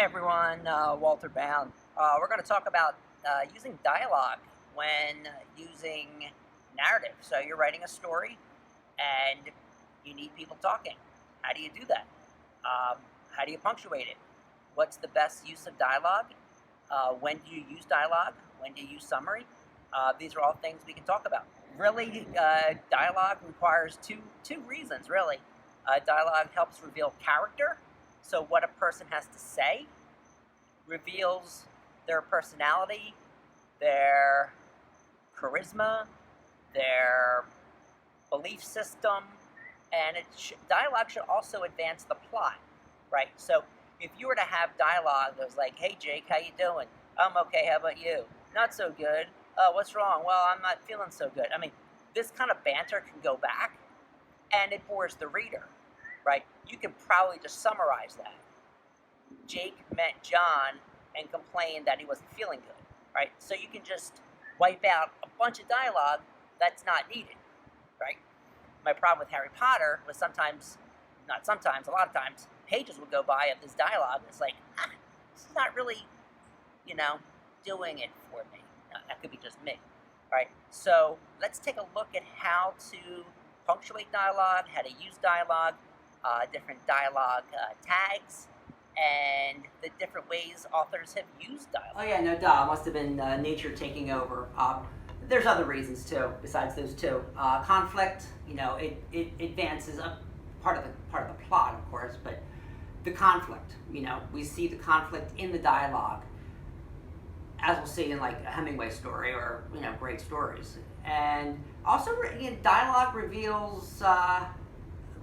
Hey everyone, Walter Bound. We're going to talk about using dialogue when using narrative. So you're writing a story and you need people talking. How do you do that? How do you punctuate it? What's the best use of dialogue? When do you use dialogue? When do you use summary? These are all things we can talk about. Really, dialogue requires two reasons, really. Dialogue helps reveal character. So what a person has to say reveals their personality, their charisma, their belief system, and dialogue should also advance the plot, right? So if you were to have dialogue that was like, "Hey Jake, how you doing? I'm okay, how about you? Not so good. What's wrong? Well, I'm not feeling so good." I mean, this kind of banter can go back, and it bores the reader, right? You can probably just summarize that. Jake met John and complained that he wasn't feeling good, right? So you can just wipe out a bunch of dialogue that's not needed, right? My problem with Harry Potter was a lot of times, pages would go by of this dialogue, and it's like, this is not really, doing it for me. That could be just me, right? So let's take a look at how to punctuate dialogue, how to use dialogue, different dialogue tags, and the different ways authors have used dialogue. Oh yeah, no duh, it must have been nature taking over. There's other reasons too, besides those two. Conflict, it advances a part of the plot, of course, but the conflict, we see the conflict in the dialogue, as we'll see in like a Hemingway story or, great stories. And also, dialogue reveals,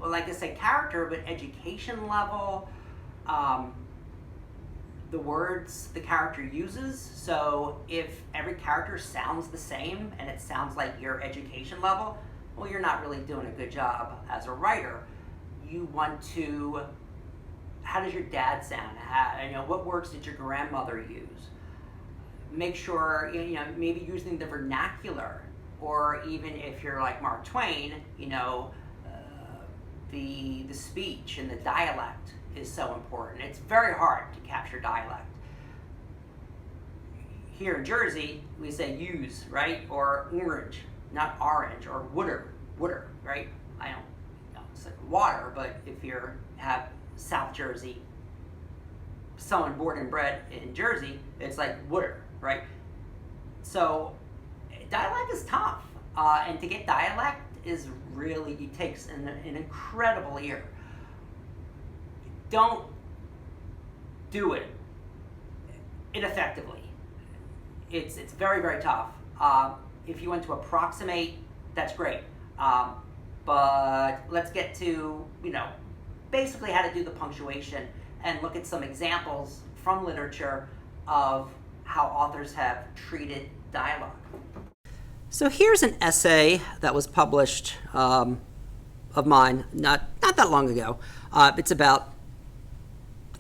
like I said, character, but education level, the words the character uses. So if every character sounds the same and it sounds like your education level, well, you're not really doing a good job as a writer. You want to, how does your dad sound? What words did your grandmother use? Make sure, maybe using the vernacular, or even if you're like Mark Twain, the speech and the dialect is so important. It's very hard to capture dialect. Here in Jersey, we say use, right? Or orange, not orange, or water, right? I don't know, it's like water, but if you have South Jersey, someone born and bred in Jersey, it's like water, right? So dialect is tough, and to get dialect is really, it takes an incredible ear. Don't do it ineffectively. It's very, very tough. If you want to approximate, that's great. But let's get to, basically how to do the punctuation and look at some examples from literature of how authors have treated dialogue. So here's an essay that was published of mine not that long ago. It's about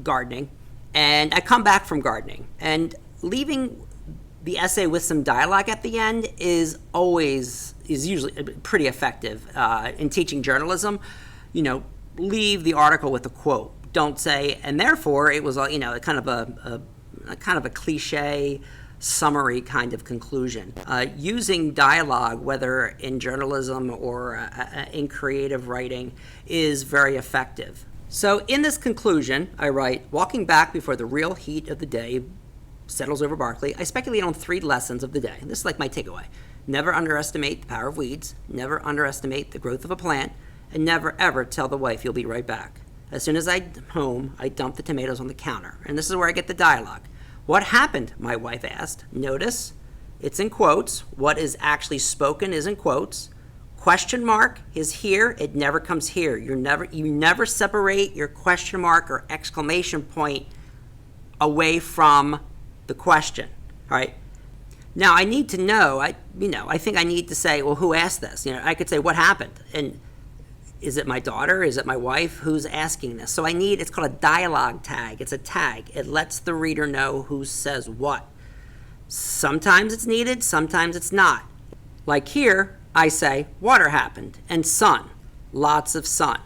gardening, and I come back from gardening, and leaving the essay with some dialogue at the end is usually pretty effective in teaching journalism. Leave the article with a quote. Don't say, and therefore it was kind of a cliche summary kind of conclusion. Using dialogue, whether in journalism or in creative writing, is very effective. So in this conclusion, I write, walking back before the real heat of the day settles over Barclay, I speculate on 3 lessons of the day. This is like my takeaway. Never underestimate the power of weeds, never underestimate the growth of a plant, and never ever tell the wife you'll be right back. As soon as I'm home, I dump the tomatoes on the counter. And this is where I get the dialogue. What happened? My wife asked. Notice, it's in quotes. What is actually spoken is in quotes. Question mark is here. It never comes here. You never separate your question mark or exclamation point away from the question. All right. Now I need to know. I think I need to say, well, who asked this? I could say, what happened? And is it my daughter? Is it my wife? Who's asking this? So it's called a dialogue tag. It's a tag. It lets the reader know who says what. Sometimes it's needed, sometimes it's not. Like here, I say, water happened, and sun, lots of sun.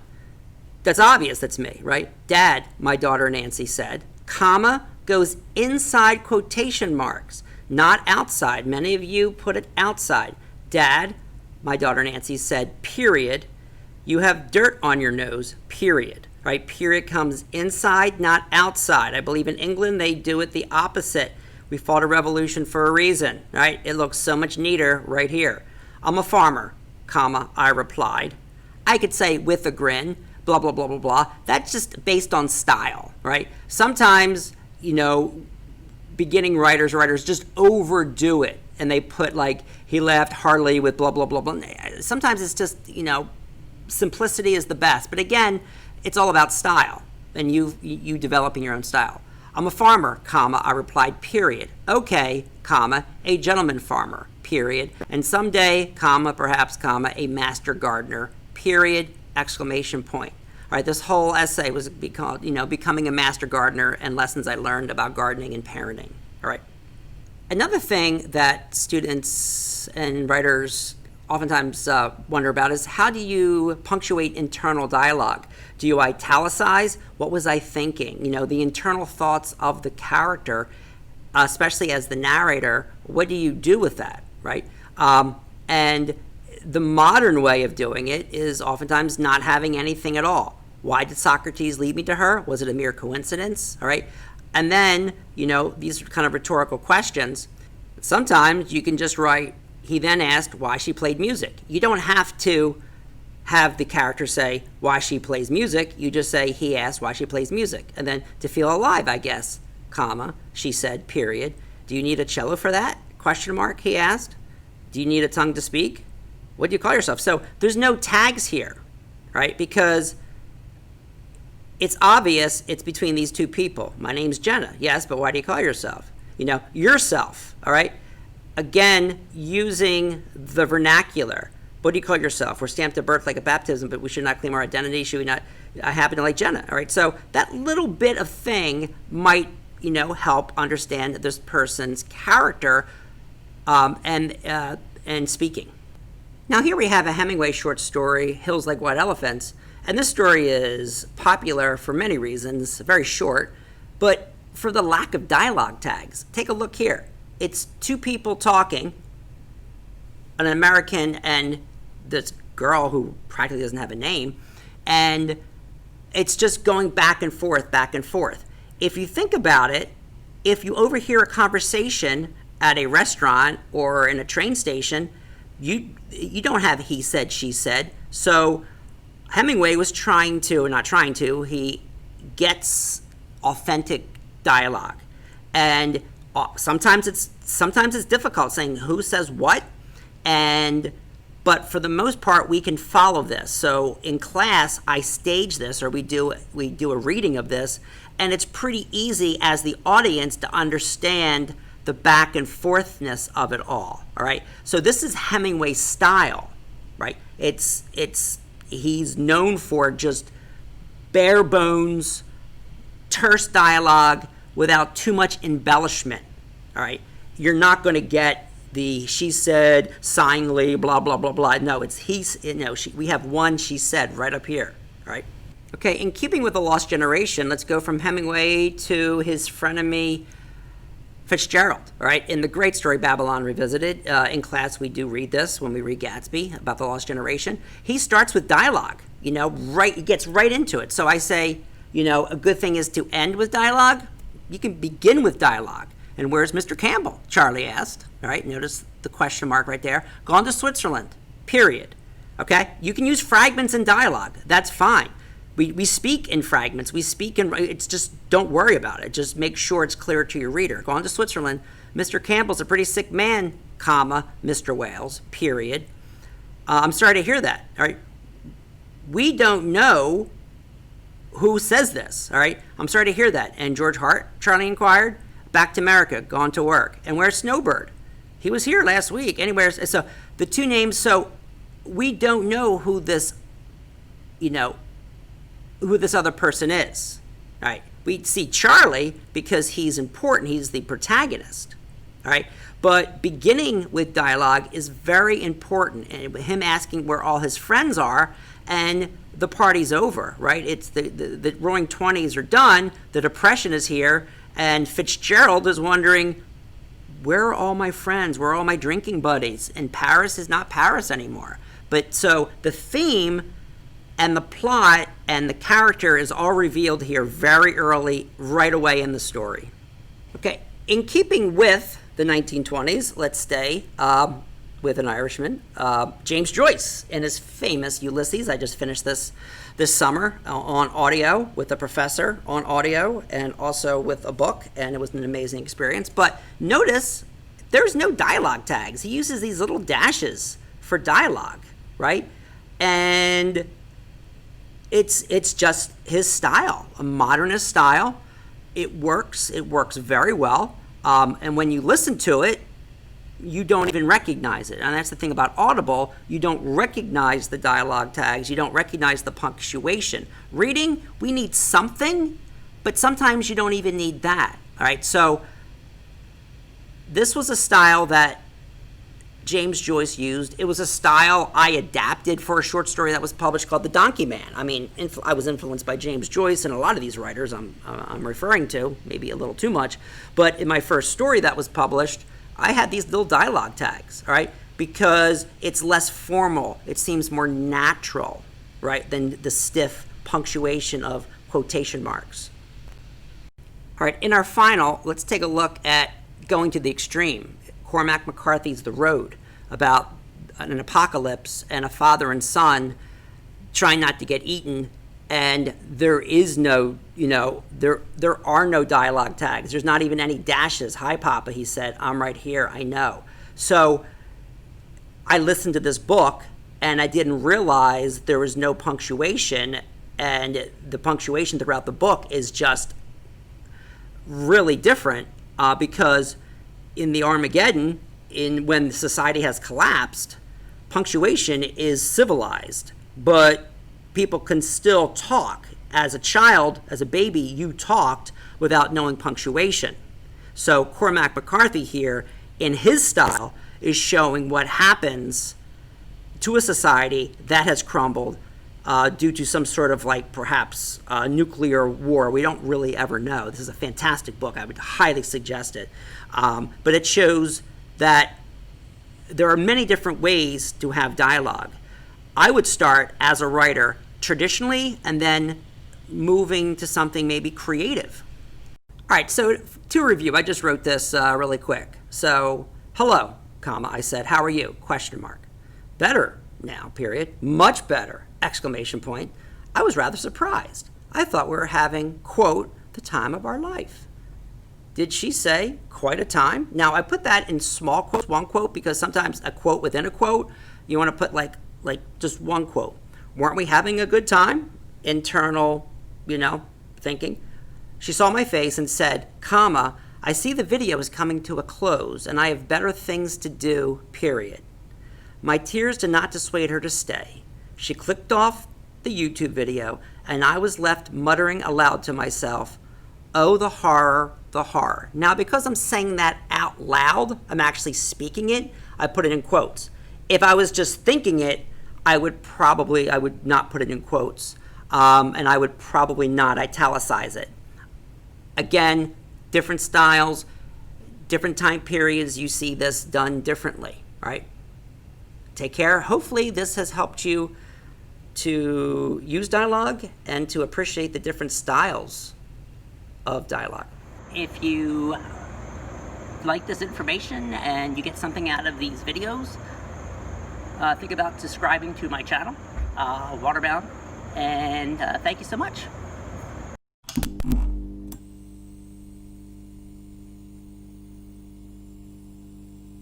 That's obvious, that's me, right? Dad, my daughter Nancy said, Comma goes inside quotation marks, not outside. Many of you put it outside. Dad, my daughter Nancy said, period. You have dirt on your nose, period. Right? Period comes inside, not outside. I believe in England they do it the opposite. We fought a revolution for a reason, right? It looks so much neater right here. I'm a farmer, comma, I replied. I could say with a grin, blah, blah, blah, blah, blah. That's just based on style, right? Sometimes, beginning writers just overdo it. And they put like, he laughed heartily with blah, blah, blah, blah. Sometimes it's just, simplicity is the best. But again, it's all about style and you developing your own style. I'm a farmer, comma, I replied, period. Okay, comma, a gentleman farmer, period. And someday, comma, perhaps, comma, a master gardener, period, exclamation point. All right, this whole essay was called, becoming a master gardener and lessons I learned about gardening and parenting. All right. Another thing that students and writers oftentimes wonder about is how do you punctuate internal dialogue? Do you italicize? What was I thinking? The internal thoughts of the character, especially as the narrator, what do you do with that, right? And the modern way of doing it is oftentimes not having anything at all. Why did Socrates lead me to her? Was it a mere coincidence? All right. And then, these are kind of rhetorical questions. Sometimes you can just write, he then asked why she played music. You don't have to have the character say why she plays music. You just say he asked why she plays music. And then to feel alive, I guess, comma, she said, period. Do you need a cello for that? Question mark, he asked. Do you need a tongue to speak? What do you call yourself? So there's no tags here, right? Because it's obvious it's between these two people. My name's Jenna. Yes, but why do you call yourself? Yourself, all right? Again, using the vernacular. What do you call yourself? We're stamped at birth like a baptism, but we should not claim our identity. Should we not? I happen to like Jenna, all right? So that little bit of thing might, help understand this person's character and speaking. Now here we have a Hemingway short story, Hills Like White Elephants. And this story is popular for many reasons, very short, but for the lack of dialogue tags. Take a look here. It's two people talking, an American and this girl who practically doesn't have a name, and it's just going back and forth, back and forth. If you think about it, if you overhear a conversation at a restaurant or in a train station, you don't have he said, she said. So Hemingway was he gets authentic dialogue. And sometimes it's difficult saying who says what, but for the most part we can follow this. So in class I stage this, or we do a reading of this, and it's pretty easy as the audience to understand the back and forthness of it all right? So this is Hemingway's style, right? He's known for just bare bones, terse dialogue without too much embellishment, all right? You're not going to get the she said, sighingly, blah, blah, blah, blah. No, we have one she said right up here, all right? Okay, in keeping with the Lost Generation, let's go from Hemingway to his frenemy Fitzgerald, all right? In the great story Babylon Revisited, in class we do read this when we read Gatsby about the Lost Generation. He starts with dialogue, he gets right into it. So I say, a good thing is to end with dialogue. You can begin with dialogue. And where's Mr. Campbell? Charlie asked, all right? Notice the question mark right there. Gone to Switzerland, period, okay? You can use fragments in dialogue. That's fine. We speak in fragments. It's just, don't worry about it. Just make sure it's clear to your reader. Gone to Switzerland. Mr. Campbell's a pretty sick man, comma, Mr. Wales, period. I'm sorry to hear that, all right? We don't know who says this, all right? I'm sorry to hear that. And George Hart, Charlie inquired. Back to America, gone to work. And where's Snowbird? He was here last week. Anywhere. So the two names, so we don't know who this, who this other person is, right? We see Charlie because he's important. He's the protagonist, all right? But beginning with dialogue is very important, and him asking where all his friends are, and the party's over, right? It's the roaring 20s are done, the Depression is here, and Fitzgerald is wondering, where are all my friends? Where are all my drinking buddies? And Paris is not Paris anymore. But so the theme and the plot and the character is all revealed here very early, right away in the story. Okay, in keeping with the 1920s, let's stay with an Irishman, James Joyce, in his famous Ulysses. I just finished this summer on audio with a professor on audio and also with a book, and it was an amazing experience. But notice there's no dialogue tags. He uses these little dashes for dialogue, right? And it's just his style, a modernist style. It works very well. And when you listen to it, you don't even recognize it. And that's the thing about Audible. You don't recognize the dialogue tags. You don't recognize the punctuation. Reading, we need something, but sometimes you don't even need that. All right, so this was a style that James Joyce used. It was a style I adapted for a short story that was published called The Donkey Man. I mean, I was influenced by James Joyce and a lot of these writers I'm referring to, maybe a little too much. But in my first story that was published, I had these little dialogue tags, all right, because it's less formal. It seems more natural, right, than the stiff punctuation of quotation marks. All right, in our final, let's take a look at going to the extreme. Cormac McCarthy's The Road, about an apocalypse and a father and son trying not to get eaten, and there is no, there are no dialogue tags. There's not even any dashes. Hi, Papa, he said. I'm right here. I know. So I listened to this book, and I didn't realize there was no punctuation, and the punctuation throughout the book is just really different because in the Armageddon, when society has collapsed, punctuation is civilized, but people can still talk. As a child, as a baby, you talked without knowing punctuation. So Cormac McCarthy here, in his style, is showing what happens to a society that has crumbled due to some sort of perhaps nuclear war. We don't really ever know. This is a fantastic book. I would highly suggest it. But it shows that there are many different ways to have dialogue. I would start as a writer traditionally and then moving to something maybe creative. All right, so to review, I just wrote this really quick. So, hello, comma, I said, how are you? Question mark. Better now, period. Much better, exclamation point. I was rather surprised. I thought we were having, quote, the time of our life. Did she say quite a time? Now, I put that in small quotes, one quote, because sometimes a quote within a quote, you want to put like just one quote. Weren't we having a good time? Internal, thinking. She saw my face and said, comma, I see the video is coming to a close and I have better things to do, period. My tears did not dissuade her to stay. She clicked off the YouTube video and I was left muttering aloud to myself, oh, the horror, the horror. Now, because I'm saying that out loud, I'm actually speaking it, I put it in quotes. If I was just thinking it, I would not put it in quotes, and I would probably not italicize it. Again, different styles, different time periods, you see this done differently, right? Take care. Hopefully this has helped you to use dialogue and to appreciate the different styles of dialogue. If you like this information and you get something out of these videos, think about subscribing to my channel, Waterbound, and thank you so much.